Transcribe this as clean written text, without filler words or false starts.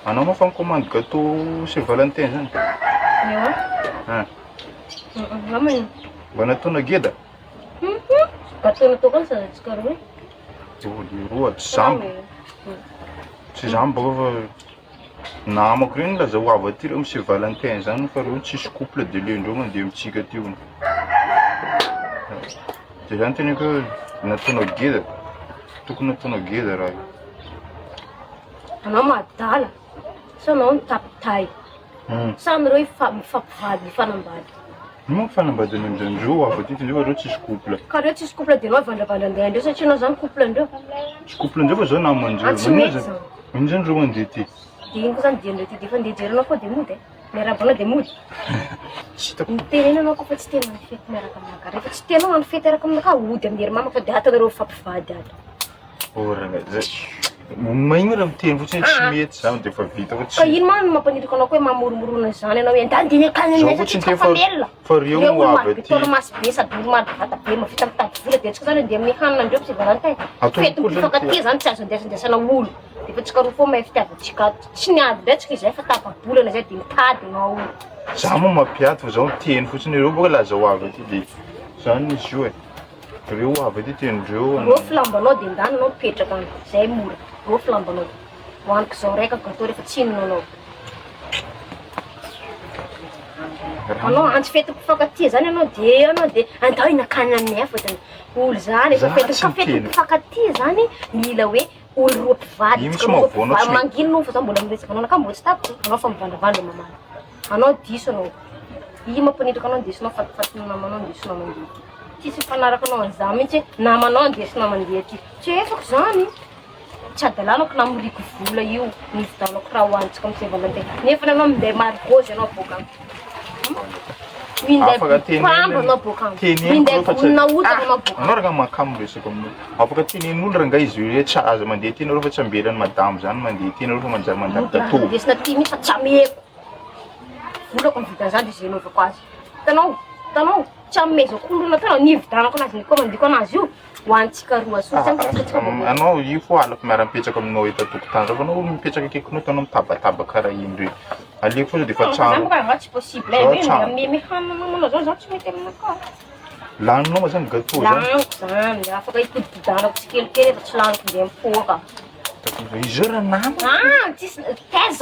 Anao moa fa commande gâteau chez Valentin zany. Eo Mba nataona geda? Gâteau natokana sa antsika roa. Le roa tsy zambo. Tsy zambo fa namako regny laza ho avy aty reo monsieur Valentin zany fa reo tsisy couple de lendreo mandeha amitsika aty hono. De zany teneko hoe nataona geda. Tokony nataona geda raha io. Anao madala. Sa anao nitapitay. Samy reo mifampivady mifanambady. Moa fanambadiny amizandreo avy aty ndreo reo tsisy couple. Ka reo tsisy couple de anao vandravandandreo satria anao zany couple andreo. Tsy couple ndreo fa zao namandreo. Manino zany reo mandeha ty? De ino koa zany diandreo ty de fa andeha jerenao koa de mody miarabanao de mody. Mitenena anao koa fa tsy tena mifety miaraka aminaka. Rehefa tsy tenao mifety miaraka aminaka ody amin'ny hery mama fa de atanareo mifampivady ato. Oranga zay. Maigny raha miteny fotsiny tsy mety zany de fa vita fa tsy. Ka ino ma mampaniriko anao koa mamoromorona zany anao endany akany fotsiny te fa reo no avy aty. Toromasy be sady olo vata be mavita mitady vola de antsika zany andeha amin'ny hanina andreo sy Valentin. Fety mifankatia zany tsy azo andesandesanana olo. De fa tsika roa foa mahay fitiavantsika tsy niady ndraiky zay fa tapa-bolana zay de mitady anao. Za moa mampiady fa zaho miteny fotsiny reo boka laza ho avy aty de zany izy io e. Reo avy aty tenindreo. Rô flambanao de ndany anao mipetraka any zay mora. Rô flambanao. Hoaniko zao raika gâteau rehefa tsy inona anao. Anao antsy fety mpifankatia zany anao de andao inakanina aminay fotony. Olo zany efa fety mpifankatia zany mila hoe olo roa mpivady. Mangino fa zao mbola miresaka anao ka mbola tsy tapitra. Anao fa mivandravandra mamana. Anao diso anao. Io mampanidiko anao ndesinao fatifatina namanao ndesinao mandeha ty. Tsisy mifanaraka anao an'izaho mihitsy namanao ndesinao mandeha ty. Tsy efako zany. Tsy adalanako namoriko vola io nividanako raha hoanitsika amin'ny Valentin. Nefa anao minday marigôzy anao boka. Minday pamba anao boka. Minday vonina otaka anao boka. Anao raha makamo resaka aminao. Afaka tenen'olo raha nga izy hoe tsy azo mandeha ty nareo fa tsy ambelany madamo zany mandeha ty nareo fa manjary mandany gâteau. Ndesina ty mihitsy fa tsy ameko. Volako mividy zany de zay naovako azy. Tanao tsy amezako olona tana nividanako anazy ny komandiko anazy io hoantsika roa sotsy anao io fo alako miara-mipetraka aminao eto tokotany fa anao mipetraka akaikinao tanao mitabataba karaha ino reo aleko foana de fa trano tsy possible mihanina manao zao tsy mety aminaka laninao ma zany gâteau laniko zany afaka hipodipodanako tsikelikely efa tsy laniko nde mipoaka izy raha nama tsisy teza